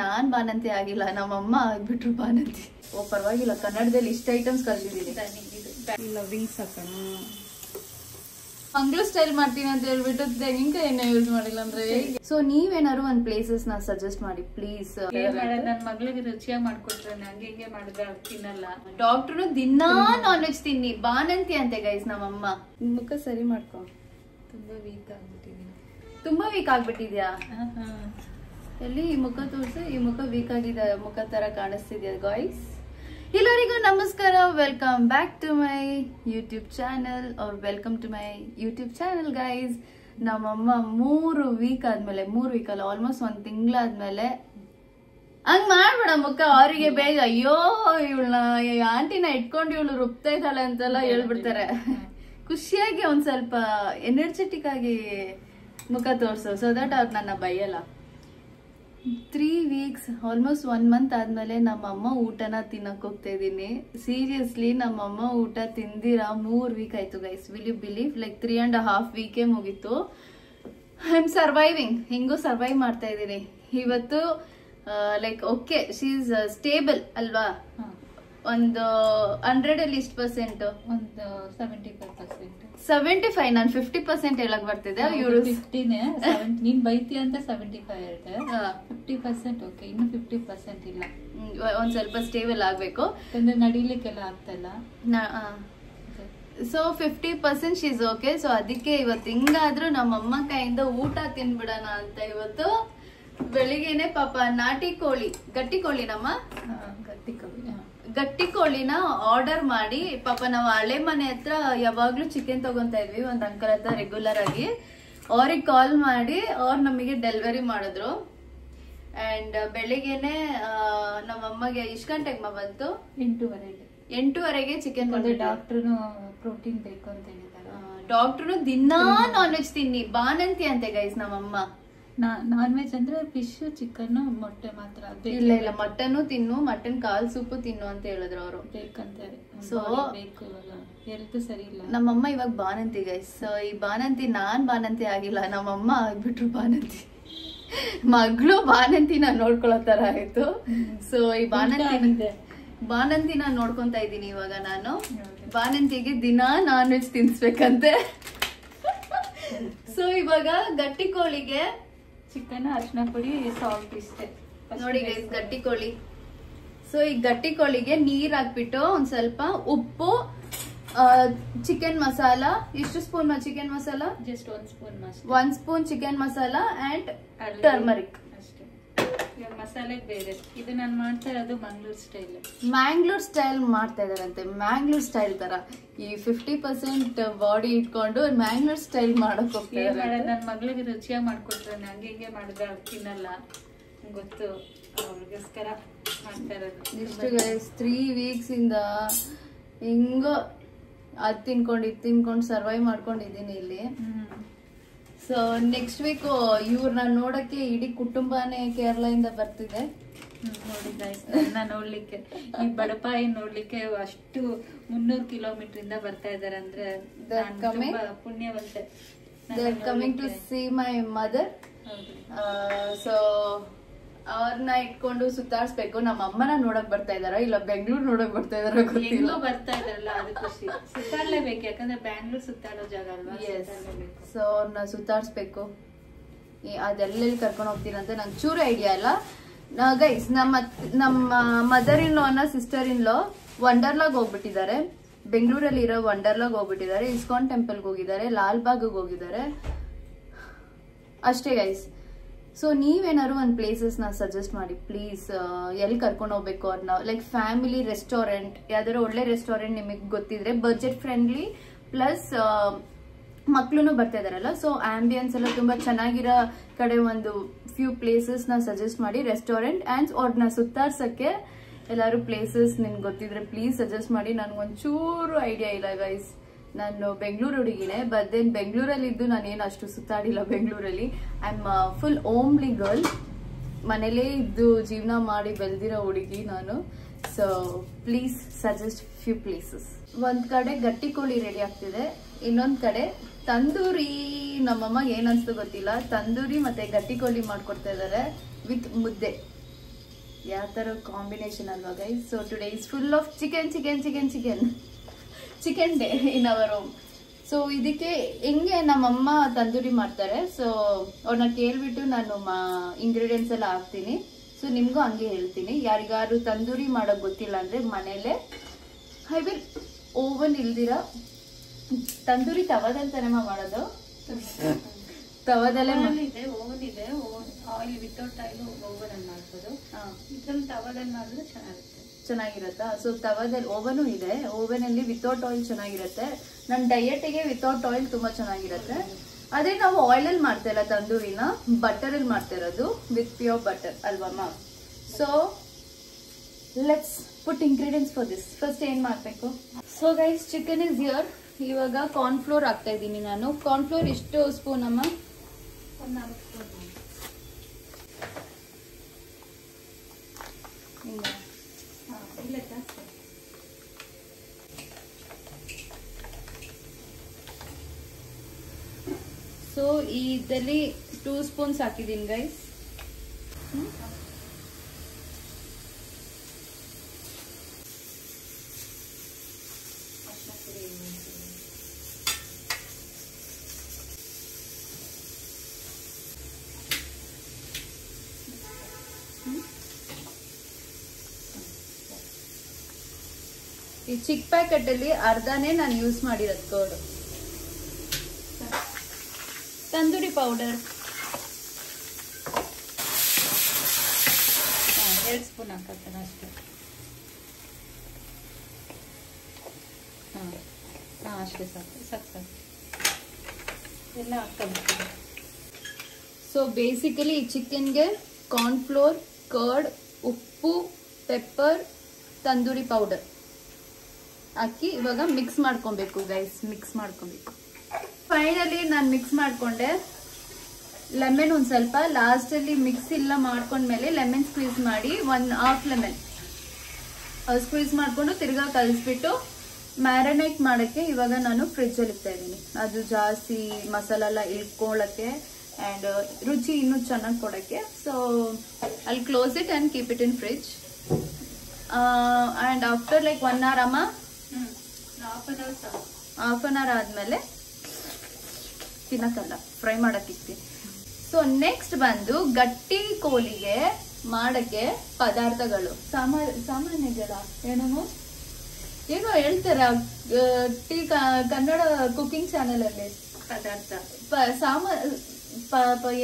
ನಾನ್ ಬಾನಂತಿ ಆಗಿಲ್ಲ, ನಮ್ಮಮ್ಮ ಆಗ್ಬಿಟ್ರು ಬಾನಂತಿ. ಓ ಪರವಾಗಿಲ್ಲ, ಕನ್ನಡದಲ್ಲಿ ಇಷ್ಟ ಐಟಮ್ಸ್ ಕಲ್ತಿದ್ದೀನಿ. ವಿಂಗ್ಸ್ ಹಾಕೋಣ. ಮಂಗ್ಳೂರ್ ಸ್ಟೈಲ್ ಮಾಡ್ತೀನಿ ಅಂತ ಹೇಳ್ಬಿಟ್ಟು ತೆಂಗಿನಕಾಯಿ ಎಣ್ಣೆ ಯೂಸ್ ಮಾಡಿಲ್ಲ ಅಂದ್ರೆ. ಸೊ ನೀವೇನಾದ್ರು ಒಂದ್ ಪ್ಲೇಸಸ್ ನ ಸಜೆಸ್ಟ್ ಮಾಡಿ ಪ್ಲೀಸ್. ನನ್ ಮಗಳಿಗೆ ರುಚಿಯಾಗಿ ಮಾಡ್ಕೊಟ್ರೆ ನಂಗೆ ಹಿಂಗೆ ಮಾಡಿದ್ರೆ ತಿನ್ನಲ್ಲ. ಡಾಕ್ಟರ್ ದಿನಾ ನಾನ್ ವೆಜ್ ತಿನ್ನಿ, ಬಾನಂತಿ ಅಂತೆ ಗೈಸ್ ನಮ್ಮಮ್ಮ. ಮುಖ ಸರಿ ಮಾಡ್ಕೊ. ತುಂಬಾ ವೀಕ್ ಆಗ್ಬಿಟ್ಟಿದೀನಿ. ತುಂಬಾ ವೀಕ್ ಆಗ್ಬಿಟ್ಟಿದ್ಯಾ? ಎಲ್ಲಿ ಈ ಮುಖ ತೋರ್ಸು. ಈ ಮುಖ ವೀಕ್ ಆಗಿದೆ, ಮುಖ ತರ ಕಾಣಿಸ್ತಿದ್ಯಾ ಗಾಯ್ಸ್? ಎಲ್ಲರಿಗೂ ನಮಸ್ಕಾರ, welcome back to my YouTube channel or welcome to my YouTube channel guys. ನಮ್ಮಮ್ಮ 3 ವೀಕ್ ಆದ್ಮೇಲೆ, 3 ವೀಕ್ ಅಲ್ಲ ಆಲ್ಮೋಸ್ಟ್ 1 ತಿಂಗಳಾದ್ಮೇಲೆ, ಹಂಗ್ ಮಾಡ್ಬೇಡ ಮುಖ ಅವರಿಗೆ ಬೇಗ, ಅಯ್ಯೋ ಇವಳನ್ನ ಆಂಟಿನ ಇಟ್ಕೊಂಡು ಇವಳು ರುಬ್ತಾ ಇದ್ದಾಳೆ ಅಂತೆಲ್ಲ ಹೇಳ್ಬಿಡ್ತಾರೆ. ಖುಷಿಯಾಗಿ ಒಂದ್ ಸ್ವಲ್ಪ ಎನರ್ಜೆಟಿಕ್ ಆಗಿ ಮುಖ ತೋರ್ಸು, ಸೊ ದಟ್ ಅವ್ರು ನನ್ನ ಬೈಯಲ್ಲ. 3 ವೀಕ್ಸ್ ಆಲ್ಮೋಸ್ಟ್ 1 ಮಂತ್ ಆದ್ಮೇಲೆ ನಮ್ಮಮ್ಮ ಊಟನ ತಿನ್ನಕ್ ಹೋಗ್ತಾ ಇದೀನಿ. ಸೀರಿಯಸ್ಲಿ ನಮ್ಮಮ್ಮ ಊಟ ತಿಂದಿರಾ 3 ವೀಕ್ ಆಯ್ತು guys. Will you believe? Like 3.5 ವೀಕೇ ಮುಗೀತು. ಐ ಆಮ್ ಸರ್ವೈವಿಂಗ್, ಹಿಂಗೂ ಸರ್ವೈವ್ ಮಾಡ್ತಾ ಇದೀನಿ. ಇವತ್ತು like okay, she is stable ಅಲ್ವಾ? ಒಂದು 100 ಅಲ್ಲಿ ಇಷ್ಟು ಪರ್ಸೆಂಟ್? ಒಂದು 75%. 75. ನಾನು 50% ಹೇಳಕ್ ಬರ್ತಿದ್ದೆ. ಇವರು 50 ನೀನ್ ಬೈತಿ ಅಂತ 75 ಹೇಳ್ದೆ. 50% ಓಕೆ, ಇನ್ನು 50% ಇಲ್ಲ. ಒಂದ್ ಸ್ವಲ್ಪ ಸ್ಟೇಬಲ್ ಆಗ್ಬೇಕು, ಯಾಕಂದ್ರೆ ನಡಿಲಿಕ್ಕೆಲ್ಲ ಆಗ್ತಲ್ಲ. So 50% she's okay. ಸೊ ಅದಕ್ಕೆ ಇವತ್ತು ಹಿಂಗಾದ್ರೂ ನಮ್ಮಮ್ಮ ಕೈಯಿಂದ ಊಟ ತಿನ್ಬಿಡೋಣ ಅಂತ ಇವತ್ತು ಬೆಳಿಗ್ಗೆನೆ ಪಾಪ ನಾಟಿ ಕೋಳಿ, ಗಟ್ಟಿ ಕೋಳಿ, ನಮ್ಮ ಗಟ್ಟಿ ಕೋಳಿನ ಆರ್ಡರ್ ಮಾಡಿ, ಪಾಪ ನಾವು ಹಳೆ ಮನೆ ಹತ್ರ ಯಾವಾಗ್ಲೂ ಚಿಕನ್ ತಗೊಂತಾ ಇದ್ವಿ ಒಂದ್ ಅಂಕಲ್ ಹತ್ರ ರೆಗ್ಯುಲರ್ ಆಗಿ. ಅವ್ರಿಗೆ ಕಾಲ್ ಮಾಡಿ ಅವ್ರು ನಮಗೆ ಡೆಲಿವರಿ ಮಾಡಿದ್ರು. ಅಂಡ್ ಬೆಳಿಗ್ಗೆನೆ ನಮ್ಮಮ್ಮಗೆ ಎಷ್ಟು ಗಂಟೆಗೆ ಬಂತು? 8:30ಗೆ ಚಿಕನ್ ಬಂದು. ಡಾಕ್ಟರ್ನು ಪ್ರೋಟೀನ್ ಬೇಕು ಅಂತ ಹೇಳಿದ್ದಾರೆ. ಡಾಕ್ಟರ್ನು ದಿನಾ ನಾನ್ ವೆಜ್ ತಿನ್ನಿ, ಬಾನಂತಿ ಅಂತೆ ಗೈಸ್ ನಮ್ಮಮ್ಮ. ನಾನ್ ವೆಜ್ ಅಂದ್ರೆ ಫಿಶ್, ಚಿಕನ್, ಮೊಟ್ಟೆ ಮಾತ್ರ. ಇಲ್ಲ ಇಲ್ಲ, ಮಟನ್ ತಿನ್ನು, ಮಟನ್ ಕಾಲ್ ಸೂಪು ತಿನ್ನು ಅಂತ ಹೇಳಿದ್ರು ಅವರು. ಬೇಕಂತಾರೆ. ಸೊ ಬೇಕು, ಹೆಲ್ತ್ ಸರಿ ಇಲ್ಲ. ನಮ್ಮಮ್ಮ ಇವಾಗ ಬಾನಂತಿ ಗೈಸ್. ಸೊ ಈ ಬಾನಂತಿ, ನಾನ್ ಬಾನಂತಿ ಆಗಿಲ್ಲ, ನಮ್ಮಮ್ಮ ಆಗ್ಬಿಟ್ರು ಬಾನಂತಿ. ಮಗಳು ಬಾನಂತಿನ ನೋಡ್ಕೊಳ್ಳೋ ತರ ಆಯ್ತು. ಸೊ ಈ ಬಾನಂತಿನ ನೋಡ್ಕೊಂತ ಇದ್ದೀನಿ ಇವಾಗ ನಾನು. ಬಾನಂತಿಗೆ ದಿನಾ ನಾನ್ ವೆಜ್ ತಿನ್ಸ್ಬೇಕಂತೆ. ಸೊ ಇವಾಗ ಗಟ್ಟಿ ಕೋಳಿಗೆ ಚಿಕನ್, ಅರಿಶಿನ ಪುಡಿ, ಸಾಲ್ಟ್ ಇಷ್ಟೇ ನೋಡಿ ಗೈಸ್, ಗಟ್ಟಿ ಕೋಳಿ. ಸೊ ಈ ಗಟ್ಟಿ ಕೋಳಿಗೆ ನೀರ್ ಹಾಕ್ಬಿಟ್ಟು ಒಂದ್ ಸ್ವಲ್ಪ ಉಪ್ಪು, ಚಿಕನ್ ಮಸಾಲ, ಎಷ್ಟು spoon chicken masala? Just 1 spoon. 1 spoon chicken masala and turmeric ಅಷ್ಟೇ. ಮಸಾಲೆ ಬೇರೆ. ಇದು ನಾನು ಮಾಡ್ತಾ ಇರೋದು ಮಂಗ್ಳೂರ್ ಸ್ಟೈಲ್. ಮ್ಯಾಂಗ್ಳೂರ್ ಸ್ಟೈಲ್ ಮಾಡ್ತಾ ಇದಾರಂತೆ, ಮ್ಯಾಂಗ್ಳೂರ್ ಸ್ಟೈಲ್ ತರ. ಈ 50% ಬಾಡಿ ಇಟ್ಕೊಂಡು ಮ್ಯಾಂಗ್ಳೂರ್ ಸ್ಟೈಲ್ ಮಾಡಕ್ ಹೋಗ್ತಾರೆ. ನನ್ ಮಗಳಿಗೆ ರುಚಿಯಾಗಿ ಮಾಡ್ಕೊಟ್ರೆ ನಂಗೆ ಹಿಂಗೆ ಮಾಡಿದ್ರೆ ಅವ್ರು ತಿನ್ನಲ್ಲ, ಗೊತ್ತು. ಅವ್ರಿಗೋಸ್ಕರ ಮಾಡ್ತಾ ಇರೋದು. ಇಷ್ಟು ಗೈಸ್ 3 ವೀಕ್ಸ್ ಇಂದ ಹಿಂಗೋ ಅದ್ ತಿನ್ಕೊಂಡು ಇದ್ ತಿನ್ಕೊಂಡು ಸರ್ವೈವ್ ಮಾಡ್ಕೊಂಡಿದೀನಿ ಇಲ್ಲಿ. ಸೊ ನೆಕ್ಸ್ಟ್ ವೀಕ್ ಇವ್ರನ್ನ ನೋಡಕ್ಕೆ ಇಡೀ ಕುಟುಂಬನೇ ಕೇರಳ ಇಂದ ಬರ್ತಿದೆ. ನೋಡಿ ಗೈಸ್, ನನ್ನ ನೋಡ್ಲಿಕ್ಕೆ, ಈ ಬಡಪಾಯಿ ನೋಡ್ಲಿಕ್ಕೆ ಅಷ್ಟು 300 ಕಿಲೋಮೀಟರ್ ಇಂದ ಬರ್ತಾ ಇದಾರೆ ಅಂದ್ರೆ ಪುಣ್ಯವಂತೆ. Coming to see my mother. So ಅವ್ರನ್ನ ಇಟ್ಕೊಂಡು ಸುತ್ತಾಡ್ಸ್ಬೇಕು. ನಮ್ಮ ಅಮ್ಮನ ನೋಡಕ್ ಬರ್ತಾ ಇದಾರ, ಇಲ್ಲ ಬೆಂಗಳೂರು ನೋಡಕ್ ಬರ್ತಾ ಇದಾರ ಗೊತ್ತಿಲ್ಲ. ಬರ್ತಾ ಇದಾರಲ್ಲ ಅದು ಖುಷಿ. ಸುತ್ತಾಡ್ಲೇಬೇಕು, ಯಾಕಂದ್ರೆ ಬ್ಯಾಂಗ್ಳೂರ್ ಸುತ್ತಾಡೋ ಜಾಗ ಅಲ್ವಾ. ಸೊ ಅವ್ರನ್ನ ಸುತ್ತಾಡ್ಸ್ಬೇಕು. ಅದೆಲ್ಲೆಲ್ಲಿ ಕರ್ಕೊಂಡು ಹೋಗ್ತೀರಂತ ನಂಗೆ ಚೂರು ಐಡಿಯಾ ಇಲ್ಲ ಗೈಸ್. ನಮ್ಮ ಮದರ್ ಇನ್ ಲಾನ ಸಿಸ್ಟರ್ ಇನ್ ಲಾ ವಂಡರ್ಲಾಗ್ ಹೋಗ್ಬಿಟ್ಟಿದ್ದಾರೆ. ಬೆಂಗಳೂರಲ್ಲಿ ಇರೋ ವಂಡರ್ಲಾಗ್ ಹೋಗ್ಬಿಟ್ಟಿದ್ದಾರೆ. ಇಸ್ಕಾನ್ ಟೆಂಪಲ್ಗೆ ಹೋಗಿದ್ದಾರೆ, ಲಾಲ್ ಬಾಗ್ ಹೋಗಿದ್ದಾರೆ ಅಷ್ಟೇ ಗೈಸ್. ಸೊ ನೀವೇನಾದ್ರು ಒಂದ್ ಪ್ಲೇಸಸ್ ನ ಸಜೆಸ್ಟ್ ಮಾಡಿ ಪ್ಲೀಸ್. ಎಲ್ಲಿ ಕರ್ಕೊಂಡು ಹೋಗ್ಬೇಕು ಅವ್ರನ್ನ? ಲೈಕ್ ಫ್ಯಾಮಿಲಿ ರೆಸ್ಟೋರೆಂಟ್, ಯಾವ್ದಾದ್ರು ಒಳ್ಳೆ ರೆಸ್ಟೋರೆಂಟ್ ನಿಮಗೆ ಗೊತ್ತಿದ್ರೆ, ಬಜೆಟ್ ಫ್ರೆಂಡ್ಲಿ ಪ್ಲಸ್ ಮಕ್ಳು ಬರ್ತಾ ಇದಾರಲ್ಲ, ಸೊ ಆಂಬಿಯನ್ಸ್ ಎಲ್ಲ ತುಂಬಾ ಚೆನ್ನಾಗಿರೋ ಕಡೆ ಒಂದು ಫ್ಯೂ ಪ್ಲೇಸಸ್ ನ ಸಜೆಸ್ಟ್ ಮಾಡಿ. ರೆಸ್ಟೋರೆಂಟ್ ಅಂಡ್ ಅವ್ರನ್ನ ಸುತ್ತಾಡ್ಸಕ್ಕೆ ಎಲ್ಲಾರು ಪ್ಲೇಸಸ್ ನಿಮ್ಗೆ ಗೊತ್ತಿದ್ರೆ ಪ್ಲೀಸ್ ಸಜೆಸ್ಟ್ ಮಾಡಿ. ನನ್ಗೊಂಚೂರು ಐಡಿಯಾ ಇಲ್ಲ ಗೈಸ್. ನಾನು ಬೆಂಗಳೂರು ಹುಡುಗಿನೇ, ಬಟ್ ದೆನ್ ಬೆಂಗಳೂರಲ್ಲಿ ಇದ್ದು ನಾನೇನು ಅಷ್ಟು ಸುತ್ತಾಡಿಲ್ಲ ಬೆಂಗಳೂರಲ್ಲಿ. ಐ ಆಮ್ ಫುಲ್ ಓಮ್ಲಿ ಗರ್ಲ್, ಮನೇಲೇ ಇದ್ದು ಜೀವನ ಮಾಡಿ ಬೆಳೆದಿರೋ ಹುಡುಗಿ ನಾನು. So please suggest few places. ಒಂದ್ ಕಡೆ ಗಟ್ಟಿ ಕೋಳಿ ರೆಡಿ ಆಗ್ತಿದೆ, ಇನ್ನೊಂದ್ ಕಡೆ ತಂದೂರಿ. ನಮ್ಮಮ್ಮ ಏನ್ ಅನ್ಸ್ತು ಗೊತ್ತಿಲ್ಲ, ತಂದೂರಿ ಮತ್ತೆ ಗಟ್ಟಿ ಕೋಳಿ ಮಾಡ್ಕೊಡ್ತಾ ಇದಾರೆ ವಿತ್ ಮುದ್ದೆ. ಯಾವ ಥರ ಕಾಂಬಿನೇಷನ್ ಅಲ್ವಾ guys. So today is full of chicken chicken chicken chicken chicken day in our home. So ಇದಕ್ಕೆ ಹೆಂಗೆ ನಮ್ಮಮ್ಮ ತಂದೂರಿ ಮಾಡ್ತಾರೆ. ಸೊ ಅವ್ರನ್ನ ಕೇಳ್ಬಿಟ್ಟು ನಾನು ಇಂಗ್ರೀಡಿಯೆಂಟ್ಸ್ ಎಲ್ಲ ಹಾಕ್ತೀನಿ. ಸೊ ನಿಮಗೂ ಹಂಗೆ ಹೇಳ್ತೀನಿ. ಯಾರಿಗಾರು ತಂದೂರಿ ಮಾಡೋಕೆ ಗೊತ್ತಿಲ್ಲ ಅಂದರೆ ಮನೇಲೆ ಐ ವಿಲ್ ಓವನ್ ಇಲ್ದಿರ ತಂದೂರಿ ತವಾದಲ್ಲಿ ತಾನೇ ಮಾಡೋದು. ತವಾದಲ್ಲೇ ಇದೆ, ಓವನ್ ಇದೆ. ಆಯಿಲ್ ವಿತೌಟ್ ಆಯಿಲ್ ಓವನ್ ಅಲ್ಲಿ ಮಾಡ್ಬೋದು. ಇದ್ರಲ್ಲಿ ತವಾದಲ್ಲಿ ಮಾಡಿದ್ರೆ ಚೆನ್ನಾಗಿರುತ್ತಾ. ಸೊ ತವಾದಲ್ಲಿ ಓವನು ಇದೆ. ಓವನ್ ಅಲ್ಲಿ ವಿತೌಟ್ ಆಯಿಲ್ ಚೆನ್ನಾಗಿರುತ್ತೆ. ನನ್ನ ಡಯಟಿಗೆ ವಿತೌಟ್ ಆಯಿಲ್ ತುಂಬಾ ಚೆನ್ನಾಗಿರುತ್ತೆ. ಅದೇ ನಾವು ಆಯಿಲ್ ಅಲ್ಲಿ ಮಾಡ್ತಾ ಇಲ್ಲ, ತಂದೂರಿನ ಬಟರ್ ಅಲ್ಲಿ ಮಾಡ್ತಾ ಇರೋದು ವಿತ್ ಪ್ಯೂರ್ ಬಟರ್ ಅಲ್ವಮ್ಮ. So let's put ingredients for this. First ಏನ್ ಮಾಡ್ಬೇಕು. So guys chicken is here. ಇವಾಗ ಕಾರ್ನ್ ಫ್ಲೋರ್ ಹಾಕ್ತಾ ಇದ್ದೀನಿ ನಾನು. ಕಾರ್ನ್ ಫ್ಲೋರ್ ಎಷ್ಟು ಸ್ಪೂನ್ ಅಮ್ಮ? ಒಂದು 4 ಸ್ಪೂನ್. ಇಲ್ಲ ಜಾಸ್ತಿ. ಸೊ ಇದರಲ್ಲಿ 2 ಸ್ಪೂನ್ಸ್ ಹಾಕಿದ್ದೀನಿ ಗೈಸ್. ಈ ಚಿಕ್ಕ ಪ್ಯಾಕೆಟ್ ಅಲ್ಲಿ ಅರ್ಧನೇ ನಾನು ಯೂಸ್ ಮಾಡಿರೋದು ಕೋಡು. ತಂದೂರಿ ಪೌಡರ್ 2 ಸ್ಪೂನ್ ಹಾಕತ್ತೇನೆ ಅಷ್ಟೇ. ಅಷ್ಟೇ ಸಾಕು ಸಾಕು ಸಾಕು ಎಲ್ಲ ಹಾಕಬೇಕು. ಸೊ ಬೇಸಿಕಲಿ ಈ ಚಿಕನ್ಗೆ ಕಾರ್ನ್ ಫ್ಲೋರ್, ಕರ್ಡ್, ಉಪ್ಪು, ಪೆಪ್ಪರ್, ತಂದೂರಿ ಪೌಡರ್ ಹಾಕಿ ಇವಾಗ ಮಿಕ್ಸ್ ಮಾಡ್ಕೊಬೇಕು ಗೈಸ್. ಮಿಕ್ಸ್ ಮಾಡ್ಕೊಬೇಕು. ಫೈನಲಿ ನಾನು ಮಿಕ್ಸ್ ಮಾಡ್ಕೊಂಡೆ. ಲೆಮನ್ ಒಂದು ಸ್ವಲ್ಪ ಲಾಸ್ಟಲ್ಲಿ ಮಿಕ್ಸ್ ಎಲ್ಲ ಮಾಡ್ಕೊಂಡ್ಮೇಲೆ ಲೆಮನ್ ಸ್ಕ್ವೀಸ್ ಮಾಡಿ 1/2 ಲೆಮನ್ ಸ್ಕ್ವೀಸ್ ಮಾಡ್ಕೊಂಡು ತಿರ್ಗಾ ಕಲಿಸ್ಬಿಟ್ಟು ಮ್ಯಾರಿನೇಟ್ ಮಾಡೋಕ್ಕೆ ಇವಾಗ ನಾನು ಫ್ರಿಜ್ಜಲ್ಲಿ ಇಡ್ತಾ ಇದ್ದೀನಿ. ಅದು ಜಾಸ್ತಿ ಮಸಾಲ ಎಲ್ಲ ಇಳ್ಕೊಳ್ಳೋಕ್ಕೆ ಆ್ಯಂಡ್ ರುಚಿ ಇನ್ನೂ ಚೆನ್ನಾಗಿ ಕೊಡೋಕ್ಕೆ. ಸೊ ಅಲ್ಲಿ close it and keep it in fridge. And after like 1 hour ಅಮ್ಮ, ಹಾಫ್ ಅನ್ ಅವರ್ ಆದ್ಮೇಲೆ ತಿನ್ನಕ್ಕಲ್ಲ, ಫ್ರೈ ಮಾಡಕ್ ಇಕ್ತೀನಿ. ಸೊ ನೆಕ್ಸ್ಟ್ ಬಂದು ಗಟ್ಟಿ ಕೋಳಿಗೆ ಮಾಡಕ್ಕೆ ಪದಾರ್ಥಗಳು ಸಾಮಾನ್ಯ ಜನ ಏನೋ ಹೇಳ್ತಾರ ಕನ್ನಡ ಕುಕಿಂಗ್ ಚಾನೆಲ್ ಅಲ್ಲಿ ಪದಾರ್ಥ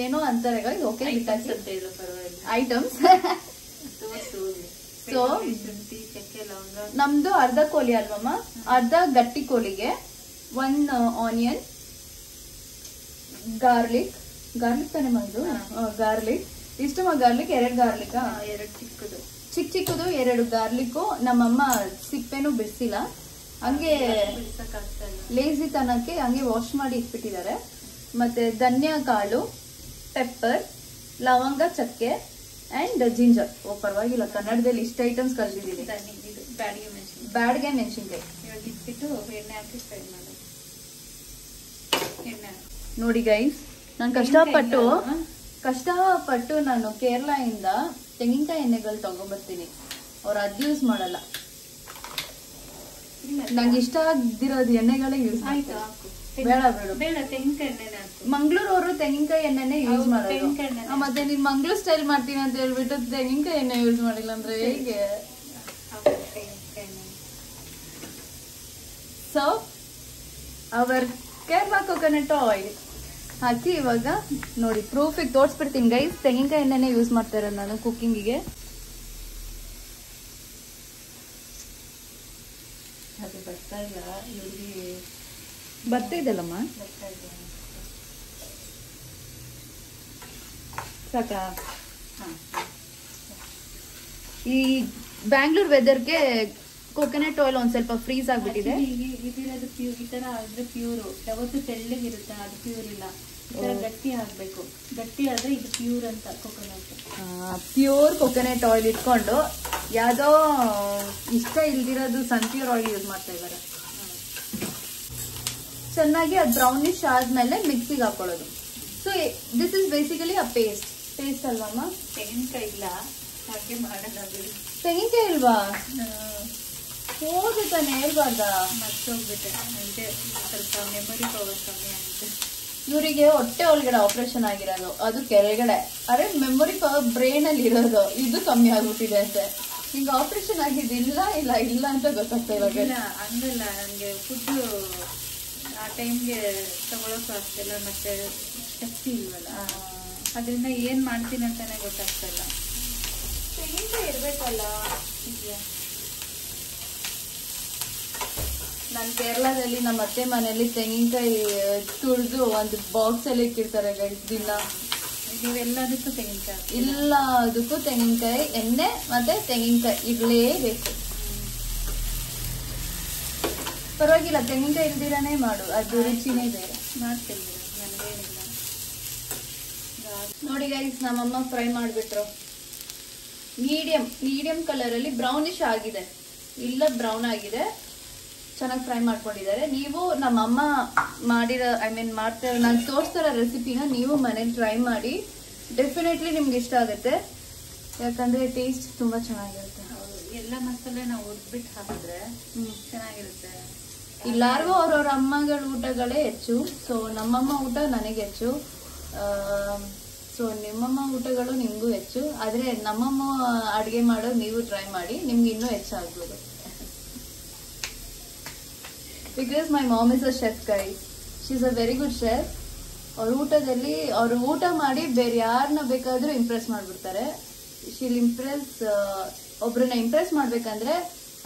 ಏನೋ ಅಂತಾರೆ. Okay items. ಸೊ ನಮ್ದು ಅರ್ಧ ಕೋಳಿ ಅಲ್ವಮ್ಮ, ಅರ್ಧ ಗಟ್ಟಿ ಕೋಳಿಗೆ 1 ಆನಿಯನ್, ಗಾರ್ಲಿಕ್ ತಾನೇ ಮಾಡೋದು. ಗಾರ್ಲಿಕ್ ಇಷ್ಟು ಗಾರ್ಲಿಕ್ 2 ಗಾರ್ಲಿಕ್, 2 ಚಿಕ್ಕದು ಚಿಕ್ಕದು 2 ಗಾರ್ಲಿಕ್. ನಮ್ಮಮ್ಮ ಸಿಪ್ಪೆನೂ ಬಿಡಿಸಿಲ್ಲ, ಹಂಗೆ ಲೇಸಿ ತನಕ್ಕೆ ಹಂಗೆ ವಾಶ್ ಮಾಡಿ ಇಟ್ಬಿಟ್ಟಿದ್ದಾರೆ. ಮತ್ತೆ ಧನಿಯಾ ಕಾಳು, ಪೆಪ್ಪರ್, ಲವಂಗ, ಚಕ್ಕೆ ಅಂಡ್ ಜಿಂಜರ್. ಪರವಾಗಿಲ್ಲ, ಕನ್ನಡದಲ್ಲಿ ಇಷ್ಟ ಐಟಮ್ಸ್ ಕಲ್ತಿದ್ದೀನಿ. ಬ್ಯಾಡ್ಗೆ ಮೆಣಸಿನ್ಕಾಯಿ ಇವಾಗ ಇಟ್ಬಿಟ್ಟು ಎಣ್ಣೆ ಹಾಕಿ ಫ್ರೈ ಮಾಡೋದು. ಎಣ್ಣೆ ನೋಡಿ ಗೈಸ್, ನಾನು ಕಷ್ಟಪಟ್ಟು ನಾನು ಕೇರಳ ಇಂದ ತೆಂಗಿನಕಾಯಿ ಎಣ್ಣೆಗಳು ತಗೊಂಡ್ಬರ್ತೀನಿ. ಅವ್ರು ಅದು ಯೂಸ್ ಮಾಡಲ್ಲ. ನಂಗೆ ಇಷ್ಟ ಆಗದಿರೋದು ಎಣ್ಣೆಗಳೇ ಯೂಸ್ ಮಾಡ್ತಾರೆ. ಬೇಡ ತೆಂಗಿನಕಾಯಿ ಎಣ್ಣೆನೇ ಹಾಕು. ಮಂಗಳೂರವರು ತೆಂಗಿನಕಾಯಿ ಎಣ್ಣೆನೆ ಯೂಸ್ ಮಾಡೋದು. ಮತ್ತೆ ನೀನ್ ಮಂಗಳೂರು ಸ್ಟೈಲ್ ಮಾಡ್ತೀನಿ ಅಂತ ಹೇಳ್ಬಿಟ್ಟು ತೆಂಗಿನಕಾಯಿ ಎಣ್ಣೆ ಯೂಸ್ ಮಾಡಿಲ್ಲ ಅಂದ್ರೆ ಹೇಗೆ? So our Kerala coconut oil ಹಾಕಿ ಇವಾಗ ನೋಡಿ ಪ್ರೂಫಿಗೆ ತೋರಿಸ್ಬಿಡ್ತೀನಿ ಗೈಸ್. ತೆಂಗಿನಕಾಯಿ ಎಣ್ಣೆನೆ ಯೂಸ್ ಮಾಡ್ತಾ ಇರೋದು ನಾನು ಕುಕ್ಕಿಂಗಿಗೆ. ಅದು ಬರ್ತಾ ಇಲ್ಲ, ಬರ್ತಿದ್ದಲ್ಲಮ್ಮ, ಸಾಕಾ? ಈ ಬ್ಯಾಂಗ್ಳೂರ್ ವೆದರ್ಗೆ ಕೋಕೋನಟ್ ಆಯಿಲ್ ಒಂದ್ ಸ್ವಲ್ಪ ಫ್ರೀಸ್ ಆಗ್ಬಿಟ್ಟಿದೆ. ಇದಿರೋದು ಪ್ಯೂರ್, ಈ ತರ ಆದ್ರೆ ಪ್ಯೂರ್. ಯಾವತ್ತು ತೆಳ್ಳಗಿರುತ್ತೆ, ಅದು ಪ್ಯೂರ್ ಇಲ್ಲ. ಗಟ್ಟಿ ಆಗ್ಬೇಕು. ಗಟ್ಟಿ ಆದ್ರೆ ಇದು ಪ್ಯೂರ್ ಅಂತ ಕೋಕೋನಟ್. ಪ್ಯೂರ್ ಕೋಕೋನಟ್ ಆಯಿಲ್ ಇಟ್ಕೊಂಡು ಯಾವ್ದೋ ಇಷ್ಟ ಇಲ್ದಿರೋದು ಸನ್ಪ್ಯೂರ್ ಆಯಿಲ್ ಯೂಸ್ ಮಾಡ್ತಾ ಇದ್ದಾರೆ. ಚೆನ್ನಾಗಿ ಅದು ಬ್ರೌನಿಶ್ ಆದ್ಮೇಲೆ ಮಿಕ್ಸಿಗೆ ಹಾಕೊಳ್ಳೋದು. So this is basically a paste ಅಲ್ವಮ್ಮ? ತೆಂಗಿನಕಾಯಿ ಇಲ್ಲ, ಹಾಗೆ ಮಾಡೋಣ ಬಿಡಿ. ತೆಂಗಿನಕಾಯಿ ಇಲ್ವಾ? ಹೋಗಿ ತಾನೆ ಹೇಳ್ಬಾರ್ದ? ಮರ್ತೋಗ್ಬಿಟ್ಟೆ. ಇದೆ ಸ್ವಲ್ಪ ಮೆಮೊರಿ ಪವರ್ ಕಮ್ಮಿ ಆಗುತ್ತೆ. ಇವರಿಗೆ ಹೊಟ್ಟೆ ಒಳಗಡೆ ಆಪರೇಷನ್ ಆಗಿರೋದು, ಅದು ಕೆಳಗಡೆ. ಅರೆ ಮೆಮೊರಿ ಪವರ್ ಬ್ರೈನ್ ಅಲ್ಲಿ ಇರೋದು, ಇದು ಕಮ್ಮಿ ಆಗ್ಬಿಟ್ಟಿದೆ ಅಂತೆ. ನಿಂಗೆ ಆಪರೇಷನ್ ಆಗಿದ್ದಿಲ್ಲ ಇಲ್ಲ ಇಲ್ಲ ಅಂತ ಗೊತ್ತಾಗ್ತಾ ಇವಾಗ. ಹಂಗಲ್ಲ, ನನಗೆ ಫುಡ್ ಆ ಟೈಮ್ಗೆ ತಗೊಳಕ್ಕೂ ಆಗ್ತಿಲ್ಲ, ಮತ್ತೆ ಶಕ್ತಿ ಇಲ್ವಲ್ಲ, ಅದರಿಂದ ಏನ್ ಮಾಡ್ತೀನಿ ಅಂತಾನೆ ಗೊತ್ತಾಗ್ತಾ ಇಲ್ಲ. ತೆಂಗಿನಕಾಯಿ ಇರ್ಬೇಕಲ್ಲ. ನಾನು ಕೇರಳದಲ್ಲಿ ನಮ್ಮ ಅತ್ತೆ ಮನೆಯಲ್ಲಿ ತೆಂಗಿನಕಾಯಿ ತುಳಿದು ಒಂದು ಬಾಕ್ಸ್ ಅಲ್ಲಿ ಇಟ್ಟಿರ್ತಾರೆ ದಿನ. ನೀವೆಲ್ಲದಕ್ಕೂ ತೆಂಗಿನಕಾಯಿ? ಇಲ್ಲ, ಅದಕ್ಕೂ ತೆಂಗಿನಕಾಯಿ ಎಣ್ಣೆ ಮತ್ತೆ ತೆಂಗಿನಕಾಯಿ ಇರ್ಲೇಬೇಕು. ಪರವಾಗಿಲ್ಲ, ತೆಂಗಿನಕಾಯಿ ಇಲ್ದಿರಾನೇ ಮಾಡು, ಅದು ರುಚಿನೇ ಬೇರೆ. ಮಾಡ್ತೀನಿ, ನನಗೇನಿಲ್ಲ. ನೋಡಿ ಗೈಸ್, ನಮ್ಮಮ್ಮ ಫ್ರೈ ಮಾಡಿಬಿಟ್ರು. ಮೀಡಿಯಂ ಕಲರ್ ಅಲ್ಲಿ ಬ್ರೌನಿಶ್ ಆಗಿದೆ, ಇಲ್ಲ ಬ್ರೌನ್ ಆಗಿದೆ, ಚೆನ್ನಾಗಿ ಫ್ರೈ ಮಾಡ್ಕೊಂಡಿದ್ದಾರೆ. ನೀವು ನಮ್ಮಮ್ಮ ಮಾಡಿರೋ ಮಾಡ್ತಿರೋ ನಾನು ತೋರಿಸ್ತಿರೋ ರೆಸಿಪಿನ ನೀವು ಮನೇಲಿ ಟ್ರೈ ಮಾಡಿ. ಡೆಫಿನೆಟ್ಲಿ ನಿಮ್ಗೆ ಇಷ್ಟ ಆಗುತ್ತೆ, ಯಾಕಂದ್ರೆ ಟೇಸ್ಟ್ ತುಂಬಾ ಚೆನ್ನಾಗಿರುತ್ತೆ. ಎಲ್ಲ ಮಸಾಲೆ ನಾವು ಉದ್ಬಿಟ್ಟು ಹಾಕಿದ್ರೆ ಚೆನ್ನಾಗಿರುತ್ತೆ. ಎಲ್ಲಾರ್ಗೂ ಅವ್ರವ್ರ ಅಮ್ಮಗಳ ಊಟಗಳೇ ಹೆಚ್ಚು. ಸೊ ನಮ್ಮಮ್ಮ ಊಟ ನನಗೆ ಹೆಚ್ಚು, ಸೊ ನಿಮ್ಮಮ್ಮ ಊಟಗಳು ನಿಮ್ಗೂ ಹೆಚ್ಚು. ಆದ್ರೆ ನಮ್ಮಮ್ಮ ಅಡ್ಗೆ ಮಾಡೋದು ನೀವು ಟ್ರೈ ಮಾಡಿ, ನಿಮ್ಗೆ ಇನ್ನೂ ಹೆಚ್ಚಾಗ್ಬೋದು. Because my mom is a chef guys, she is a very good chef. ಅವ್ರ ಊಟದಲ್ಲಿ ಅವ್ರು ಊಟ ಮಾಡಿ ಬೇರೆ ಯಾರನ್ನ ಬೇಕಾದ್ರೂ ಇಂಪ್ರೆಸ್ ಮಾಡ್ಬಿಡ್ತಾರೆ. ಶಿಲ್ ಇಂಪ್ರೆಸ್, ಒಬ್ರನ್ನ ಇಂಪ್ರೆಸ್ ಮಾಡ್ಬೇಕಂದ್ರೆ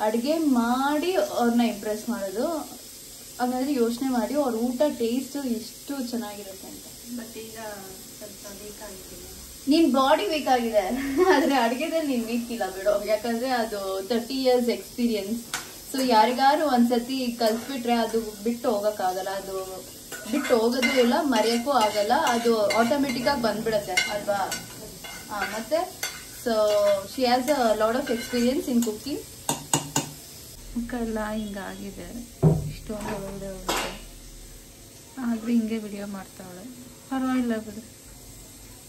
ಅಡ್ಗೆ ಮಾಡಿ ಅವ್ರನ್ನ ಇಂಪ್ರೆಸ್ ಮಾಡೋದು. ಹಂಗಾದ್ರೆ ಯೋಚನೆ ಮಾಡಿ ಅವ್ರ ಊಟ ಟೇಸ್ಟ್ ಎಷ್ಟು ಚೆನ್ನಾಗಿರುತ್ತೆ ಅಂತ. ಬಟ್ ಈಗ ಸ್ವಲ್ಪ ವೀಕ್ ಆಗಿದ್ದೀನಿ. ನಿನ್ ಬಾಡಿ ವೀಕ್ ಆಗಿದೆ, ಆದ್ರೆ ಅಡ್ಗೆದಲ್ಲಿ ನೀನ್ ವೀಕ್ ಇಲ್ಲ ಬಿಡು, ಯಾಕಂದ್ರೆ ಅದು 30 years ಎಕ್ಸ್ಪೀರಿಯನ್ಸ್. ಸೊ ಯಾರಿಗಾರು ಒಂದ್ಸತಿ ಕಲ್ಸ್ಬಿಟ್ರೆ ಅದು ಬಿಟ್ಟು ಹೋಗಕ್ಕಾಗಲ್ಲ, ಅದು ಬಿಟ್ಟು ಹೋಗೋದು ಇಲ್ಲ, ಮರೆಯಕ್ಕೂ ಆಗಲ್ಲ, ಅದು ಆಟೋಮೆಟಿಕ್ ಆಗಿ ಬಂದ್ಬಿಡತ್ತೆ ಅಲ್ವಾ. ಮತ್ತೆ so she has a lot of experience in cooking. ಮುಖ ಎಲ್ಲ ಹಿಂಗಾಗಿದೆ, ಇಷ್ಟೊಂದು ಒಳ್ಳೆ ಉಂಟು, ಆದ್ರೂ ಹಿಂಗೆ ವಿಡಿಯೋ ಮಾಡ್ತಾವಳೆ. ಪರವಾಗಿಲ್ಲ ಬಿಡು,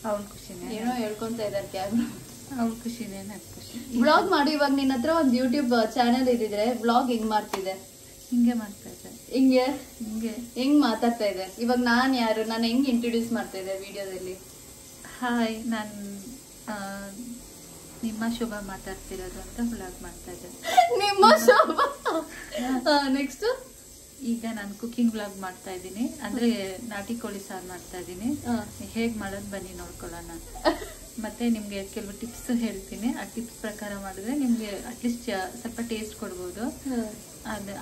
ಅವಳ ಖುಷಿನೇ. ಏನೋ ಹೇಳ್ಕೊಂತ ಇದ್ದಾರೆ ಕ್ಯಾಮ್ರಾ, ಅವಳ ಖುಷಿನೇ ನನ್ ಖುಷಿ. ಬ್ಲಾಗ್ ಮಾಡಿ. ಇವಾಗ ನಿನ್ನ ಹತ್ರ ಒಂದು ಯೂಟ್ಯೂಬ್ ಚಾನೆಲ್ ಇದ್ದಿದ್ರೆ ಬ್ಲಾಗ್ ಹೆಂಗ್ ಮಾಡ್ತಿದೆ? ಹಿಂಗೆ ಮಾಡ್ತಾ ಇದ್ದೆ. ಹಿಂಗೆ ಹೆಂಗ್ ಮಾತಾಡ್ತಾ ಇದೆ? ಇವಾಗ ನಾನ್ ಯಾರು, ನಾನು ಹೆಂಗ್ ಇಂಟ್ರೊಡ್ಯೂಸ್ ಮಾಡ್ತಾ ಇದ್ದೆ ವಿಡಿಯೋದಲ್ಲಿ? ಹಾಯ್, ನಾನು ನಿಮ್ಮ ಶುಭ ಮಾತಾಡ್ತಿರೋದು ಅಂತ ಬ್ಲಾಗ್ ಮಾಡ್ತಾ ಇದ್ದೆ. ನಿಮ್ಮ ಶೋಭಾ. ನೆಕ್ಸ್ಟ್ ಈಗ ನಾನು ಕುಕಿಂಗ್ ಬ್ಲಾಗ್ ಮಾಡ್ತಾ ಇದ್ದೀನಿ, ಅಂದ್ರೆ ನಾಟಿ ಕೋಳಿ ಸಾರು ಮಾಡ್ತಾ ಇದ್ದೀನಿ. ಹೇಗ್ ಮಾಡೋದು ಬನ್ನಿ ನೋಡ್ಕೊಳ್ಳೋಣ. ಮತ್ತೆ ನಿಮ್ಗೆ ಕೆಲವು ಟಿಪ್ಸ್ ಹೇಳ್ತೀನಿ, ಆ ಟಿಪ್ಸ್ ಪ್ರಕಾರ ಮಾಡಿದ್ರೆ ನಿಮ್ಗೆ ಅಟ್ಲೀಸ್ಟ್ ಸ್ವಲ್ಪ ಟೇಸ್ಟ್ ಕೊಡ್ಬೋದು.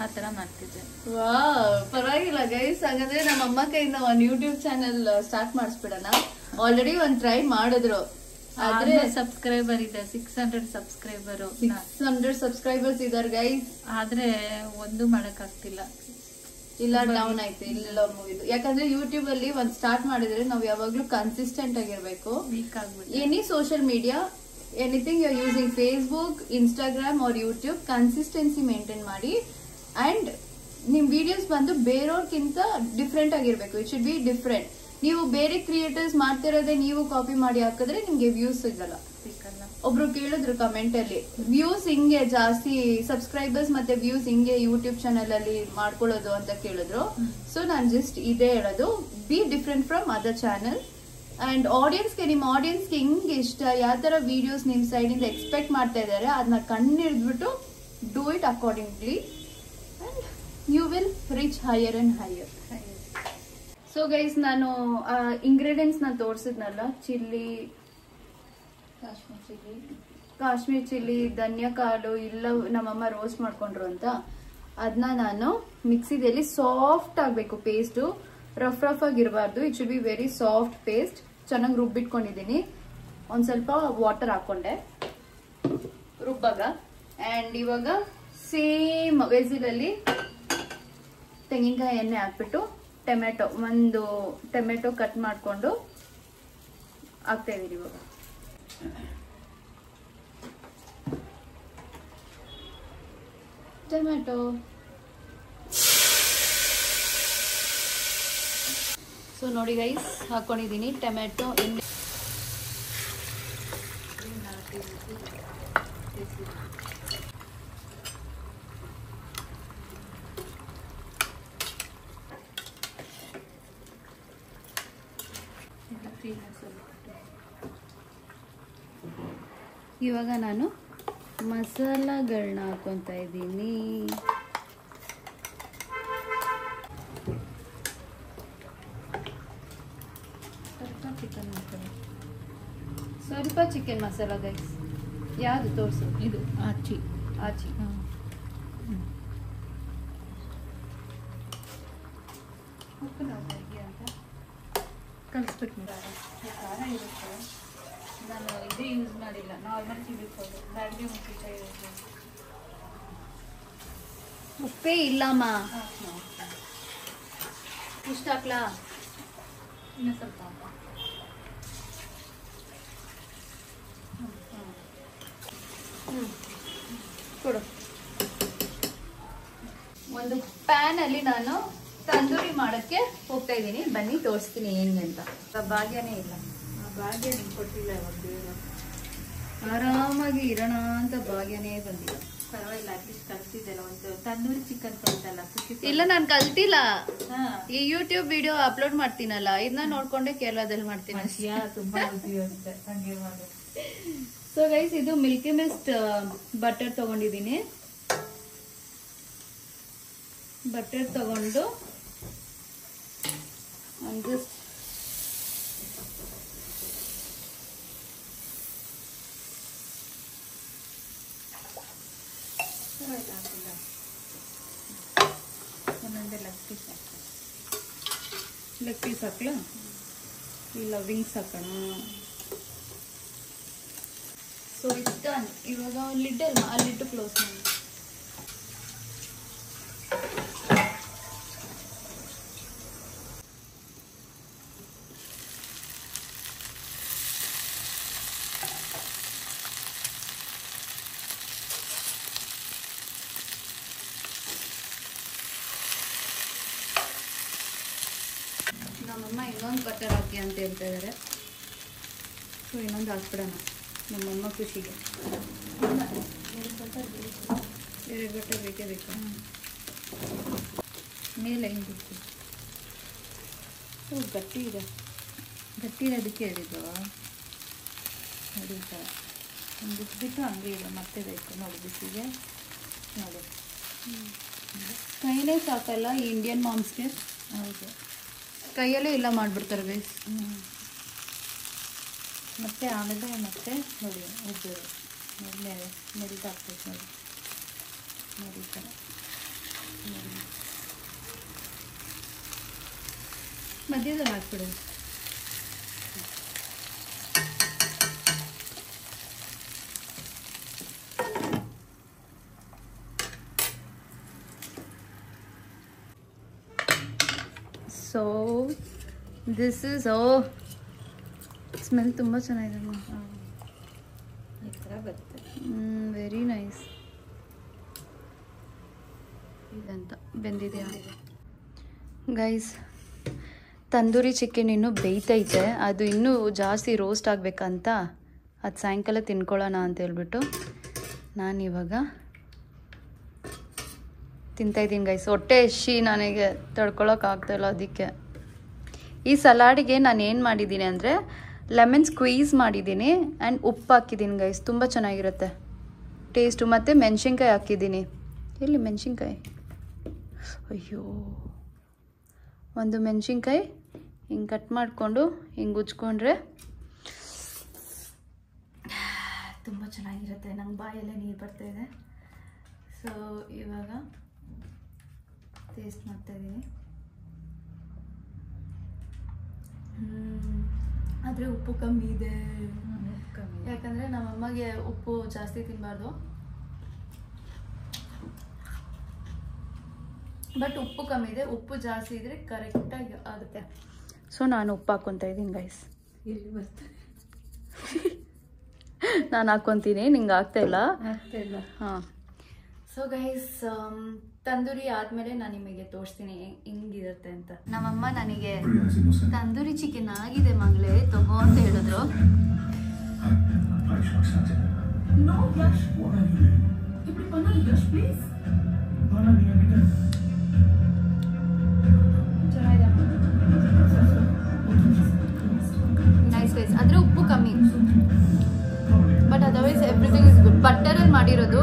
ಆ ತರ ಮಾಡ್ತಿದ್ದೆ. ವಾ, ಪರವಾಗಿಲ್ಲ ಗೈಸ್. ಹಾಗಾದ್ರೆ ನಮ್ಮ ಅಮ್ಮ ಕೈಯಿಂದ ಒಂದು ಯೂಟ್ಯೂಬ್ ಚಾನೆಲ್ ಸ್ಟಾರ್ಟ್ ಮಾಡಿಸ್ಬಿಡೋಣ. ಆಲ್ರೆಡಿ ಒಂದ್ ಟ್ರೈ ಮಾಡಿದ್ರು, ಆದ್ರೆ ಸಬ್ಸ್ಕ್ರೈಬರ್ ಇದೆ, 600 ಸಬ್ಸ್ಕ್ರೈಬರ್. 600 ಸಬ್ಸ್ಕ್ರೈಬರ್ಸ್ ಇದಾರೆ ಗೈಸ್, ಆದ್ರೆ ಒಂದು ಮಾಡಕ್ ಆಗ್ತಿಲ್ಲ. ಇಲ್ಲ ಡೌನ್ ಆಯ್ತು, ಇಲ್ಲ ಮುಗಿದು. ಯಾಕಂದ್ರೆ ಯೂಟ್ಯೂಬ್ ಅಲ್ಲಿ ಒಂದ್ ಸ್ಟಾರ್ಟ್ ಮಾಡಿದ್ರೆ ನಾವ್ ಯಾವಾಗ್ಲೂ ಕನ್ಸಿಸ್ಟೆಂಟ್ ಆಗಿರ್ಬೇಕು. ವೀಕ್ ಆಗ್ಬಿಟ್ಟು any social media, anything you are using, Facebook, Instagram or YouTube, consistency maintain ಮಾಡಿ. ಅಂಡ್ ನಿಮ್ ವಿಡಿಯೋಸ್ ಬಂದು ಬೇರೆಯವ್ರಕ್ಕಿಂತ ಡಿಫ್ರೆಂಟ್ ಆಗಿರ್ಬೇಕು. It should be different. ನೀವು ಬೇರೆ ಕ್ರಿಯೇಟರ್ಸ್ ಮಾಡ್ತಿರೋದೇ ನೀವು ಕಾಪಿ ಮಾಡಿ ಹಾಕಿದ್ರೆ ನಿಮ್ಗೆ ವ್ಯೂಸ್ ಸಿಗಲ್ಲ. ಒಬ್ರು ಕೇಳಿದ್ರು ಕಮೆಂಟ್ ಅಲ್ಲಿ, ವ್ಯೂಸ್ ಹಿಂಗೆ ಜಾಸ್ತಿ, ಸಬ್ಸ್ಕ್ರೈಬರ್ಸ್ ಮತ್ತೆ ವ್ಯೂಸ್ ಹಿಂಗೆ ಯೂಟ್ಯೂಬ್ ಚಾನೆಲ್ ಅಲ್ಲಿ ಮಾಡ್ಕೊಳ್ಳೋದು ಅಂತ ಕೇಳಿದ್ರು. ಸೊ ನಾನ್ ಜಸ್ಟ್ ಇದೇ ಹೇಳೋದು, be different from other channel. And ಆಡಿಯನ್ಸ್ಗೆ, ನಿಮ್ಮ ಆಡಿಯನ್ಸ್ಗೆ ಹಿಂಗೆ ಇಷ್ಟ, ಯಾವ ತರ ವಿಡಿಯೋಸ್ ನಿಮ್ ಸೈಡ್ ಇಂದ ಎಕ್ಸ್ಪೆಕ್ಟ್ ಮಾಡ್ತಾ ಇದಾರೆ ಅದನ್ನ ಕಣ್ಣಿಡ್ಬಿಟ್ಟು do it accordingly and you will reach higher and higher. So guys, ನಾನು ಇಂಗ್ರೀಡಿಯೆಂಟ್ಸ್ ನಾನು ತೋರಿಸಿದ್ನಲ್ಲ, ಚಿಲ್ಲಿ, ಕಾಶ್ಮೀರ್ ಚಿಲ್ಲಿ, ಧನಿಯಾ ಕಾಳು ಇಲ್ಲ ನಮ್ಮಮ್ಮ ರೋಸ್ಟ್ ಮಾಡ್ಕೊಂಡ್ರು ಅಂತ, ಅದನ್ನ ನಾನು ಮಿಕ್ಸಿದಲ್ಲಿ ಸಾಫ್ಟ್ ಆಗಬೇಕು ಪೇಸ್ಟು, ರಫ್ ಆಗಿರಬಾರ್ದು. It should be very soft paste. ಚೆನ್ನಾಗಿ ರುಬ್ಬಿಟ್ಕೊಂಡಿದ್ದೀನಿ. ಒಂದ್ ಸ್ವಲ್ಪ ವಾಟರ್ ಹಾಕೊಂಡೆ ರುಬ್ಬಾಗ. ಅಂಡ್ ಇವಾಗ ಸೇಮ್ ವೆಜಿಲಲ್ಲಿ ತೆಂಗಿನಕಾಯಿ ಎಣ್ಣೆ ಹಾಕ್ಬಿಟ್ಟು ಒಂದು ಟೊಮೆಟೊ ಕಟ್ ಮಾಡ್ಕೊಂಡು ಹಾಕ್ತಾ ಇದೀನಿ ಇವಾಗ. ಟೊಮೆಟೊ, ಸೊ ನೋಡಿ ಗೈಸ್, ಹಾಕೊಂಡಿದ್ದೀನಿ ಟೊಮೆಟೊ. ಇವಾಗ ನಾನು ಮಸಾಲಗಳನ್ನ ಹಾಕೊತಾ ಇದ್ದೀನಿ. ಸ್ವಲ್ಪ ಚಿಕನ್ ಮಸಾಲ ಗೈಸ್. ಯಾವುದು ತೋರಿಸು? ಇದು ಆಚಿ ಆಚಿ. ಉಪ್ಪು ನಾವು ಹೇಗೆ ಅಂತ ಕಲಿಸ್ಬಿಟ್ಟು ಖಾರ ಇರುತ್ತೆ. ನಾನು ಇದೇ ಯೂಸ್ ಮಾಡಿಲ್ಲ, ನಾರ್ಮಲ್ ಚಿಲ್ಲಿ ಪೌಡರ್, ಬ್ಯಾಡಗಿ ಮೆಣಸಿನಕಾಯಿ ಇರುತ್ತೆ. ಉಪ್ಪೇ ಇಲ್ಲಮ್ಮ. ಇಷ್ಟ ಹಾಕ್ಲಾ? ಇನ್ನೂ ಸ್ವಲ್ಪ ಕೊಡು. ಒಂದು ಪ್ಯಾನ್ ಅಲ್ಲಿ ನಾನು ತಂದೂರಿ ಮಾಡಕ್ಕೆ ಹೋಗ್ತಾ ಇದ್ದೀನಿ. ಬನ್ನಿ ತೋರಿಸ್ತೀನಿ ಹೆಂಗೆ ಅಂತ. ಭಾಗ್ಯನೇ ಇಲ್ಲ, ಭಾಗ್ಯ ನಿಂಗೆ ಕೊಟ್ಟಿಲ್ಲ ಒಂದು ಆರಾಮಾಗಿ ಇರೋಣ ಅಂತ ಭಾಗ್ಯನೇ ಬಂದಿಲ್ಲ. ಪರವಾಗಿಲ್ಲ, ಅಟ್ಲೀಸ್ಟ್ ಕಲಿಸಿದ್ದೆಲ್ಲ. ಒಂದು ತಂದೂರಿ ಚಿಕನ್ ಕಲಿತಲ್ಲ. ಇಲ್ಲ, ನಾನು ಕಲ್ತಿಲ್ಲ. ಹಾ, ಈ ಯೂಟ್ಯೂಬ್ ವಿಡಿಯೋ ಅಪ್ಲೋಡ್ ಮಾಡ್ತೀನಲ್ಲ, ಇದನ್ನ ನೋಡ್ಕೊಂಡೆ ಕೇರಳದಲ್ಲಿ ಮಾಡ್ತೀನಿ. ತುಂಬಾ ಈಸಿ ಇರುತ್ತೆ, ಹಂಗೆ ಮಾಡಿ. ಸೊ ಗೈಸ್, ಇದು ಮಿಲ್ಕಿ ಮಿಸ್ಟ್ ಬಟರ್ ತಗೊಂಡಿದ್ದೀನಿ. ಬಟರ್ ತಗೊಂಡು ಜಸ್ಟ್ ಒಂದೊಂದೇ ಲೆಗ್ ಪೀಸ್ ಹಾಕ್ಲಾ? ಇಲ್ಲ, ವಿಂಗ್ಸ್ ಹಾಕೋಣ. So it's done. ಇವಾಗ ಲಿಡ್ ಅಲ್ಲಿಟ್ಟು ಕ್ಲೋಸ್ ಮಾಡಿ. ನಮ್ಮಮ್ಮ ಇನ್ನೊಂದು ಬಟರ್ ಹಾಕಿ ಅಂತ ಹೇಳ್ತಾ ಇದ್ದಾರೆ. ಸೊ ಇನ್ನೊಂದು ಹಾಕ್ಬಿಡೋಣ ನಮ್ಮಮ್ಮ ಖುಷಿಗೆ. ಬೇರೆ ಬಟರ್ ಬೇಕೇ ಬೇಕು. ಮೇಲೆ ಹಿಂದಿತ್ತು. ಗಟ್ಟಿ ಇದೆ. ಗಟ್ಟಿ ಇರೋದಕ್ಕೆ ಹೇಳಿದ್ದು. ನೋಡಿ, ಈ ಥರ ಒಂದು ಬಿಟ್ಟು ಹಂಗೆ ಇಲ್ಲ, ಮತ್ತೆ ಬೇಕು ನೋಡಿ ಬಿಸಿಗೆ. ನೋಡಿ, ಕೈಲೇ ಸಾಕಲ್ಲ ಈ ಇಂಡಿಯನ್ ಮಾಮ್ಸ್ಗೆ. ಹೌದು, ಕೈಯಲ್ಲೇ ಇಲ್ಲ ಮಾಡಿಬಿಡ್ತಾರೆ ಬೇಸ್. ಮತ್ತೆ ಆಮೇಲೆ ಮತ್ತೆ ನೋಡಿ ಉದ್ದು ಮೇಲೆ ಮೆಲ್ಟ್ ಆಗ್ತೈತೆ ನೋಡಿ. ನೋಡಿ ಈ ಥರ ನೋಡಿ, ಮಧ್ಯದಲ್ಲಿ ಹಾಕ್ಬಿಡು. ಸೊ ದಿಸ್ ಇಸ್ ಸ್ಮೆಲ್ ತುಂಬ ಚೆನ್ನಾಗಿದೆ. ಈ ಥರ ಬರುತ್ತೆ. Very nice. ಇದಂತ ಬೆಂದಿದೆಯಾ ಗೈಸ್? ತಂದೂರಿ ಚಿಕನ್ ಇನ್ನೂ ಬೇಯ್ತೈತೆ. ಅದು ಇನ್ನೂ ಜಾಸ್ತಿ ರೋಸ್ಟ್ ಆಗಬೇಕಂತ ಅದು ಸಾಯಂಕಾಲ ತಿನ್ಕೊಳ್ಳೋಣ ಅಂತ ಹೇಳ್ಬಿಟ್ಟು ನಾನಿವಾಗ ತಿಂತಾಯಿದ್ದೀನಿ ಗೈಸ್. ಹೊಟ್ಟೆ ಹಸಿ ನನಗೆ ತಡ್ಕೊಳಕ್ಕಾಗ್ತಾಯಿಲ್ಲ. ಅದಕ್ಕೆ ಈ ಸಲಾಡಿಗೆ ನಾನು ಏನು ಮಾಡಿದ್ದೀನಿ ಅಂದರೆ ಲೆಮನ್ ಸ್ಕ್ವೀಸ್ ಮಾಡಿದ್ದೀನಿ ಆ್ಯಂಡ್ ಉಪ್ಪು ಹಾಕಿದ್ದೀನಿ ಗೈಸ್. ತುಂಬ ಚೆನ್ನಾಗಿರುತ್ತೆ ಟೇಸ್ಟು. ಮತ್ತು ಮೆಣಸಿನ್ಕಾಯಿ ಹಾಕಿದ್ದೀನಿ. ಎಲ್ಲಿ ಮೆಣಸಿನ್ಕಾಯಿ? ಅಯ್ಯೋ, ಒಂದು ಮೆಣಸಿನ್ಕಾಯಿ ಹಿಂಗೆ ಕಟ್ ಮಾಡಿಕೊಂಡು ಹಿಂಗೆ ಉಜ್ಕೊಂಡ್ರೆ ತುಂಬ ಚೆನ್ನಾಗಿರುತ್ತೆ. ನಂಗೆ ಬಾಯಲ್ಲೇ ನೀರು ಬರ್ತಾಯಿದೆ. ಸೊ ಇವಾಗ ಟೇಸ್ಟ್ ಮಾಡ್ತಾಯಿದ್ದೀನಿ. ಆದರೆ ಉಪ್ಪು ಕಮ್ಮಿ ಇದೆ. ಯಾಕಂದರೆ ನಮ್ಮಮ್ಮಗೆ ಉಪ್ಪು ಜಾಸ್ತಿ ತಿನ್ನಬಾರ್ದು. ಬಟ್ ಉಪ್ಪು ಕಮ್ಮಿ ಇದೆ. ಉಪ್ಪು ಜಾಸ್ತಿ ಇದ್ರೆ ಕರೆಕ್ಟಾಗಿ ಆಗುತ್ತೆ. ಸೊ ನಾನು ಉಪ್ಪು ಹಾಕ್ಕೊತಾ ಇದ್ದೀನಿ ಗೈಸ್. ಇಲ್ಲಿ ಬರ್ತಾರೆ, ನಾನು ಹಾಕ್ಕೊತೀನಿ, ನಿಂಗೆ ಆಗ್ತಾಯಿಲ್ಲ. ಆಗ್ತಾಯಿಲ್ಲ. ಹಾಂ. ಸೊ ಗೈಸ್, ತಂದೂರಿ ಆದಮೇಲೆ ನಾನು ನಿಮಗೆ ತೋರಿಸ್ತೀನಿ ಹಿಂಗಿರುತ್ತೆ ಅಂತ. ನಮ್ಮಮ್ಮ ನನಗೆ ತಂದೂರಿ ಚಿಕನ್ ಆಗಿದೆ ಮಗಳೇ ತಗೋ ಅಂತ ಹೇಳಿದ್ರು. No, Yash. What are you doing? Ipdi panna Yash, please. Bala, ನೀ ಆಗಿದ್ದೆ. Nice guys. ಆದ್ರೆ ಉಪ್ಪು ಕಮ್ಮಿ, but otherwise everything is good. ಬಟರಲ್ಲಿ ಮಾಡಿರೋದು,